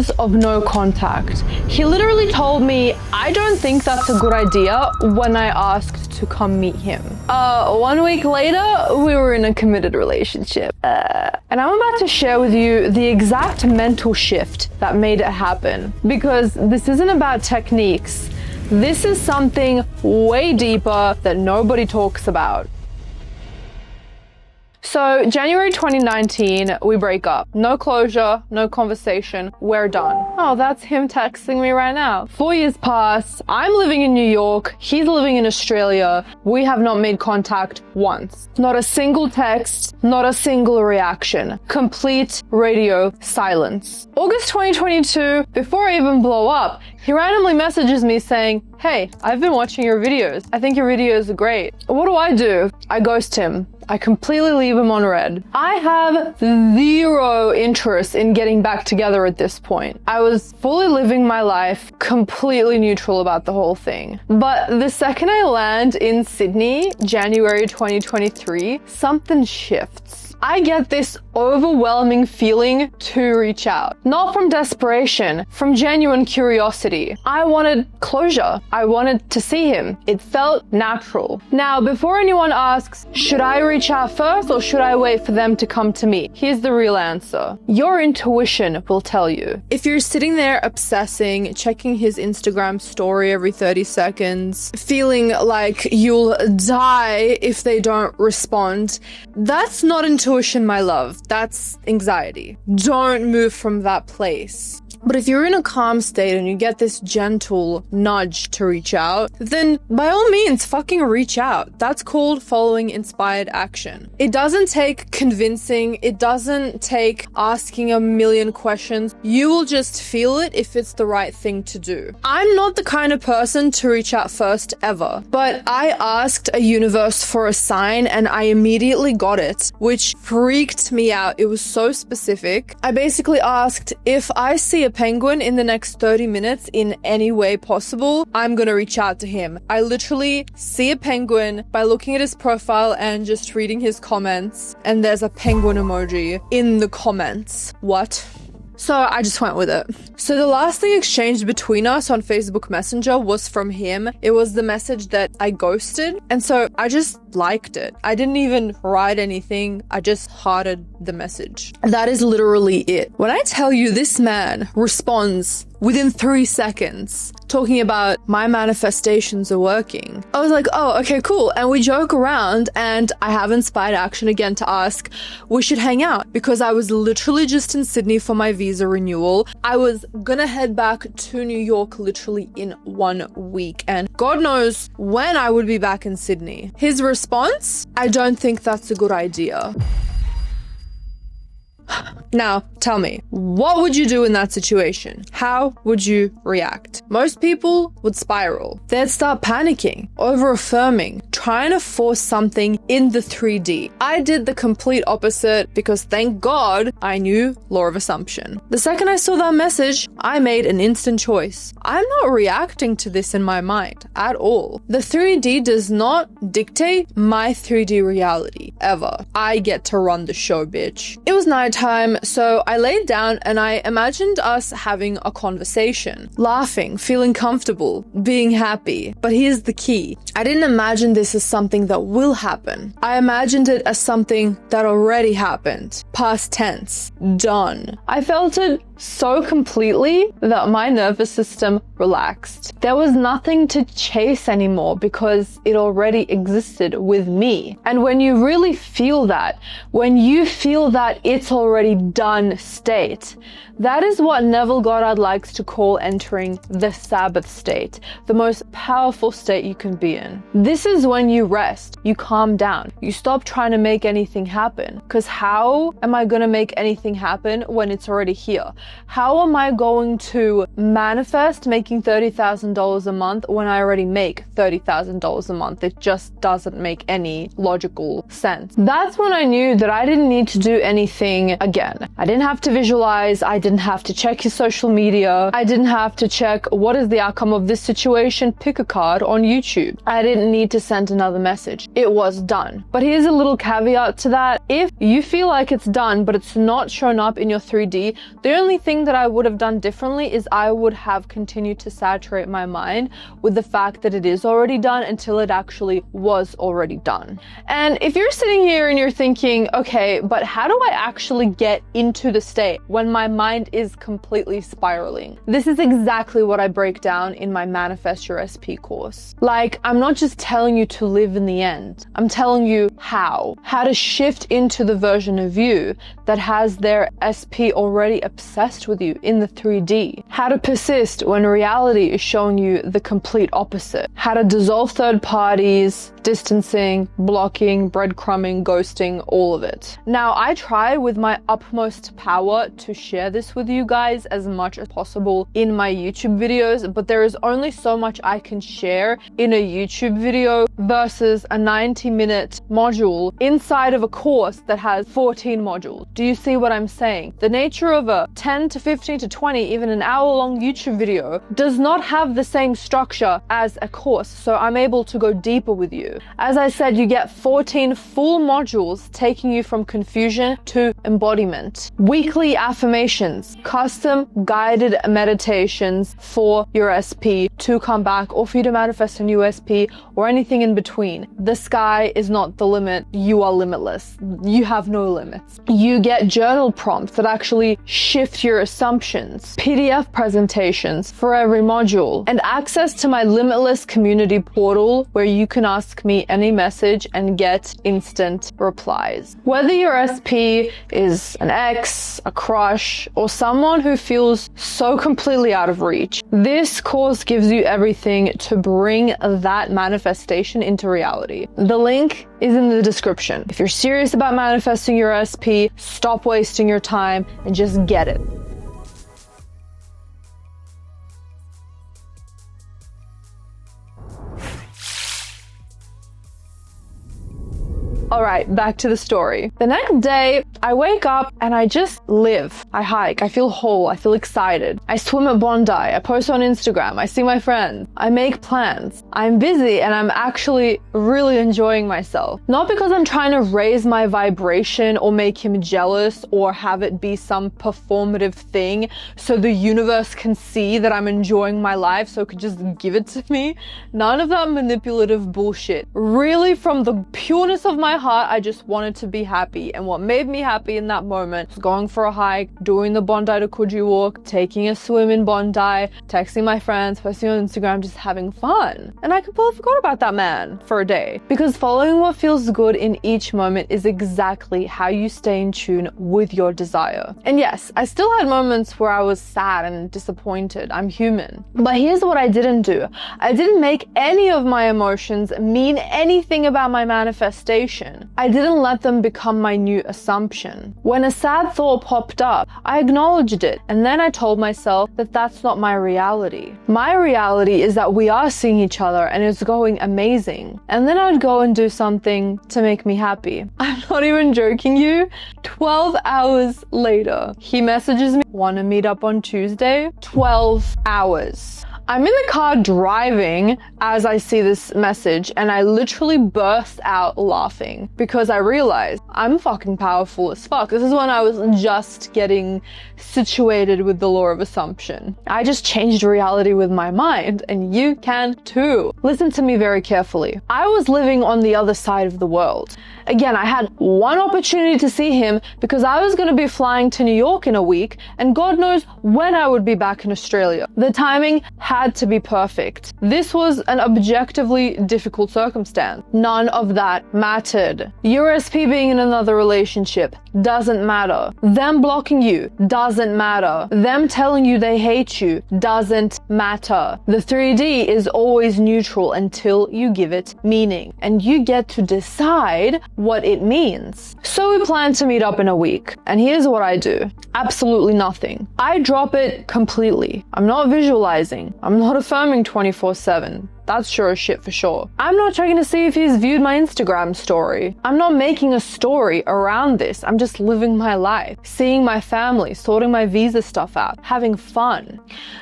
years of no contact. He literally told me, I don't think that's a good idea when I asked to come meet him. 1 week later, we were in a committed relationship. And I'm about to share with you the exact mental shift that made it happen. Because this isn't about techniques. This is something way deeper that nobody talks about. So January 2019, we break up. No closure, no conversation, we're done. Oh, that's him texting me right now. 4 years pass, I'm living in New York, he's living in Australia. We have not made contact once. Not a single text, not a single reaction. Complete radio silence. August 2022, before I even blow up, he randomly messages me saying, hey, I've been watching your videos. I think your videos are great. What do? I ghost him. I completely leave him on red. I have zero interest in getting back together at this point. I was fully living my life, completely neutral about the whole thing. But the second I land in Sydney, January 2023, something shifts. I get this overwhelming feeling to reach out. Not from desperation, from genuine curiosity. I wanted closure. I wanted to see him. It felt natural. Now, before anyone asks, should I reach out first or should I wait for them to come to me? Here's the real answer. Your intuition will tell you. If you're sitting there obsessing, checking his Instagram story every 30 seconds, feeling like you'll die if they don't respond, that's not intuition, my love. That's anxiety. Don't move from that place. But if you're in a calm state and you get this gentle nudge to reach out, then by all means, fucking reach out. That's called following inspired action. It doesn't take convincing. It doesn't take asking a million questions. You will just feel it if it's the right thing to do. I'm not the kind of person to reach out first ever, but I asked a universe for a sign and I immediately got it, which freaked me out. It was so specific. I basically asked, if I see a penguin in the next 30 minutes in any way possible, I'm gonna reach out to him. I literally see a penguin by looking at his profile and just reading his comments, and there's a penguin emoji in the comments. What? So I just went with it. So the last thing exchanged between us on Facebook Messenger was from him. It was the message that I ghosted. And so I just liked it. I didn't even write anything. I just hearted the message. That is literally it. When I tell you this man responds within 3 seconds, talking about my manifestations are working, I was like, oh, okay, cool. And we joke around and I have inspired action again to ask, we should hang out, because I was literally just in Sydney for my visa renewal. I was gonna head back to New York literally in 1 week, and God knows when I would be back in Sydney. His response, I don't think that's a good idea. Now, tell me, what would you do in that situation? How would you react? Most people would spiral. They'd start panicking, over-affirming, trying to force something in the 3D. I did the complete opposite because thank God I knew law of assumption. The second I saw that message, I made an instant choice. I'm not reacting to this in my mind at all. The 3D does not dictate my 3D reality, ever. I get to run the show, bitch. It was nighttime, so I laid down and I imagined us having a conversation, laughing, feeling comfortable, being happy. But here's the key. I didn't imagine this as something that will happen. I imagined it as something that already happened. Past tense. Done. I felt it so completely that my nervous system relaxed. There was nothing to chase anymore because it already existed with me. And when you really feel that, when you feel that it's already done state, that is what Neville Goddard likes to call entering the Sabbath state, the most powerful state you can be in. This is when you rest, you calm down, you stop trying to make anything happen. Because how am I going to make anything happen when it's already here? How am I going to manifest making $30,000 a month when I already make $30,000 a month? It just doesn't make any logical sense. That's when I knew that I didn't need to do anything again. I didn't have to visualize. I didn't have to check his social media. I didn't have to check what is the outcome of this situation. Pick a card on YouTube. I didn't need to send another message. It was done. But here's a little caveat to that. If you feel like it's done, but it's not shown up in your 3D, the only thing that I would have done differently is I would have continued to saturate my mind with the fact that it is already done until it actually was already done. And if you're sitting here and you're thinking, okay, but how do I actually get into the state when my mind is completely spiraling? This is exactly what I break down in my Manifest Your SP course. Like, I'm not just telling you to live in the end. I'm telling you how to shift into the version of you that has their SP already obsessed with you in the 3D. How to persist when reality is showing you the complete opposite. How to dissolve third parties, distancing, blocking, breadcrumbing, ghosting, all of it. Now, I try with my utmost power to share this with you guys as much as possible in my YouTube videos, but there is only so much I can share in a YouTube video versus a 90-minute module inside of a course that has 14 modules. Do you see what I'm saying? The nature of a 10 to 15 to 20, even an hour-long YouTube video does not have the same structure as a course, so I'm able to go deeper with you. As I said, you get 14 full modules taking you from confusion to embodiment. Weekly affirmations, custom guided meditations for your SP to come back or for you to manifest a new SP or anything in between. The sky is not the limit. You are limitless. You have no limits. You get journal prompts that actually shift your assumptions, PDF presentations for every module, and access to my limitless community portal where you can ask me any message and get instant replies. Whether your SP is an ex, a crush, or someone who feels so completely out of reach, this course gives you everything to bring that manifestation into reality. The link is in the description. If you're serious about manifesting your SP, stop wasting your time and just get it. All right, back to the story. The next day, I wake up and I just live. I hike, I feel whole, I feel excited. I swim at Bondi, I post on Instagram, I see my friends, I make plans. I'm busy and I'm actually really enjoying myself. Not because I'm trying to raise my vibration or make him jealous or have it be some performative thing so the universe can see that I'm enjoying my life so it could just give it to me. None of that manipulative bullshit. Really, from the pureness of my heart, I just wanted to be happy, and what made me happy in that moment was going for a hike, doing the Bondi to Coogee walk, taking a swim in Bondi, texting my friends, posting on Instagram, just having fun. And I completely forgot about that man for a day, because following what feels good in each moment is exactly how you stay in tune with your desire. And yes, I still had moments where I was sad and disappointed. I'm human. But here's what I didn't do. I didn't make any of my emotions mean anything about my manifestation. I didn't let them become my new assumption. When a sad thought popped up, I acknowledged it, and then I told myself that that's not my reality. My reality is that we are seeing each other and it's going amazing. And then I'd go and do something to make me happy. I'm not even joking you. 12 hours later, he messages me, "Want to meet up on Tuesday?" 12 hours. I'm in the car driving as I see this message, and I literally burst out laughing because I realized I'm fucking powerful as fuck. This is when I was just getting situated with the law of assumption. I just changed reality with my mind, and you can too. Listen to me very carefully. I was living on the other side of the world. Again, I had one opportunity to see him because I was going to be flying to New York in a week, and God knows when I would be back in Australia. The timing had to be perfect. This was an objectively difficult circumstance. None of that mattered. Your SP being in another relationship doesn't matter. Them blocking you doesn't matter. Them telling you they hate you doesn't matter. The 3D is always neutral until you give it meaning, and you get to decide what it means. So we plan to meet up in a week, and here's what I do. Absolutely nothing. I drop it completely. I'm not visualizing. I'm not affirming 24/7. That's sure as shit for sure. I'm not checking to see if he's viewed my Instagram story. I'm not making a story around this. I'm just living my life, seeing my family, sorting my visa stuff out, having fun.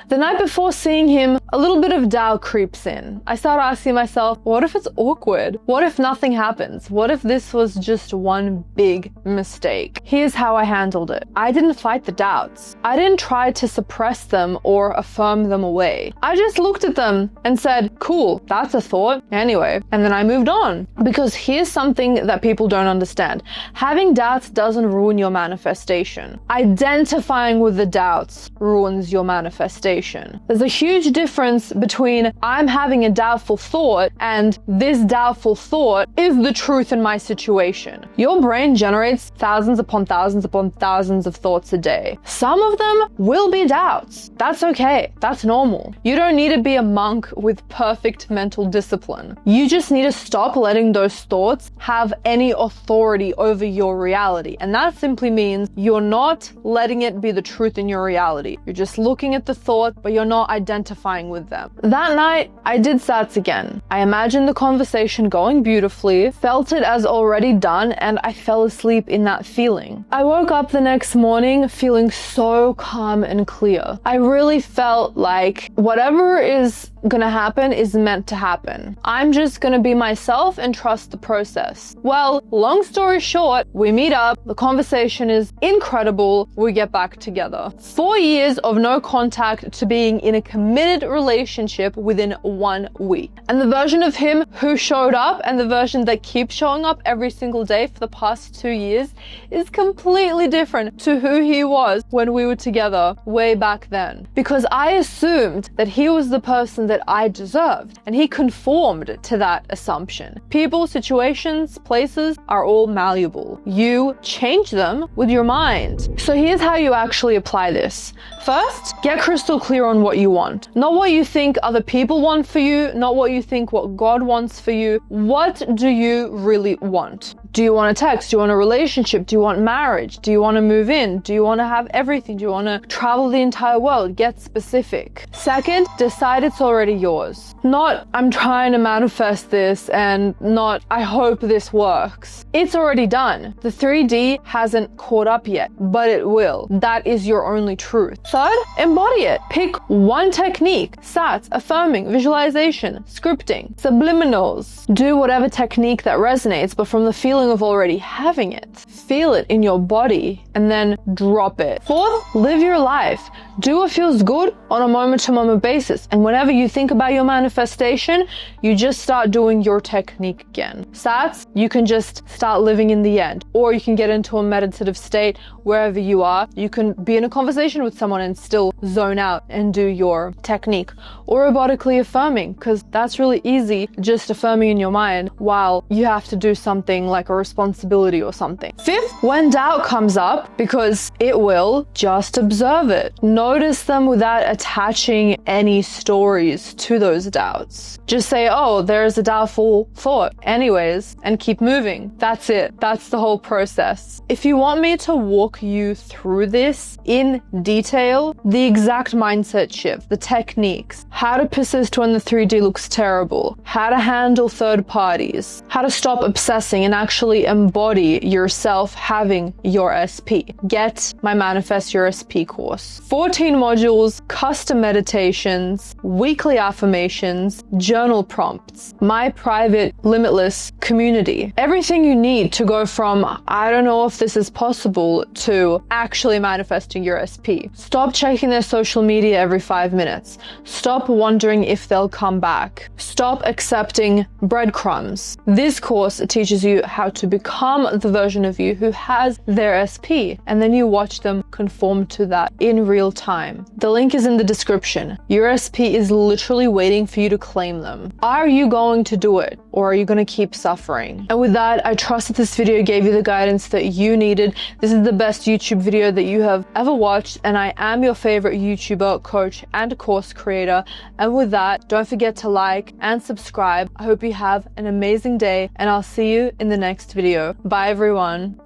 The night before seeing him, a little bit of doubt creeps in. I start asking myself, what if it's awkward? What if nothing happens? What if this was just one big mistake? Here's how I handled it. I didn't fight the doubts. I didn't try to suppress them or affirm them away. I just looked at them and said, cool, that's a thought. Anyway, and then I moved on. Because here's something that people don't understand. Having doubts doesn't ruin your manifestation. Identifying with the doubts ruins your manifestation. There's a huge difference between I'm having a doubtful thought and this doubtful thought is the truth in my situation. Your brain generates thousands upon thousands upon thousands of thoughts a day. Some of them will be doubts. That's okay. That's normal. You don't need to be a monk with perfect mental discipline. You just need to stop letting those thoughts have any authority over your reality. And that simply means you're not letting it be the truth in your reality. You're just looking at the thought, but you're not identifying with them. That night, I did sats again. I imagined the conversation going beautifully, felt it as already done, and I fell asleep in that feeling. I woke up the next morning feeling so calm and clear. I really felt like whatever is gonna happen is meant to happen. I'm just gonna be myself and trust the process. Well, long story short, we meet up, the conversation is incredible, we get back together. 4 years of no contact to being in a committed relationship within 1 week. And the version of him who showed up and the version that keeps showing up every single day for the past 2 years is completely different to who he was when we were together way back then. Because I assumed that he was the person that I deserved, and he conformed to that assumption. People, situations, places are all malleable. You change them with your mind. So here's how you actually apply this. First, get crystal clear on what you want. Not what you think other people want for you, not what you think what God wants for you. What do you really want? Do you want a text? Do you want a relationship? Do you want marriage? Do you want to move in? Do you want to have everything? Do you want to travel the entire world? Get specific. Second, decide it's already yours. Not, I'm trying to manifest this, and not, I hope this works. It's already done. The 3D hasn't caught up yet, but it will. That is your only truth. Third, embody it. Pick one technique. Sats, affirming, visualization, scripting, subliminals. Do whatever technique that resonates, but from the feeling of already having it. Feel it in your body and then drop it. Fourth, live your life. Do what feels good on a moment-to-moment basis. And whenever you think about your manifestation, you just start doing your technique again. Sats, you can just start living in the end. Or you can get into a meditative state wherever you are. You can be in a conversation with someone and still zone out and do your technique. Or robotically affirming, because that's really easy, just affirming in your mind while you have to do something like a responsibility or something. Fifth, when doubt comes up, because it will, just observe it. Notice them without attaching any stories to those doubts. Just say, oh, there's a doubtful thought anyways, and keep moving. That's it. That's the whole process. If you want me to walk you through this in detail, the exact mindset shift, the techniques, how to persist when the 3D looks terrible, how to handle third parties, how to stop obsessing and actually embody yourself having your SP. Get my Manifest Your SP course. 14 modules, custom meditations, weekly affirmations, journal prompts, my private limitless community. Everything you need to go from, I don't know if this is possible, to actually manifesting your SP. Stop checking their social media every 5 minutes. Stop wondering if they'll come back. Stop accepting breadcrumbs. This course teaches you how to become the version of you who has their SP, and then you watch them conform to that in real time. The link is in the description. Your SP is literally waiting for you to claim them. Are you going to do it, or are you going to keep suffering? And with that, I trust that this video gave you the guidance that you needed. This is the best YouTube video that you have ever watched, and I am your favorite YouTuber, coach, and course creator. And with that, don't forget to like and subscribe. I hope you have an amazing day, and I'll see you in the next video. Bye everyone.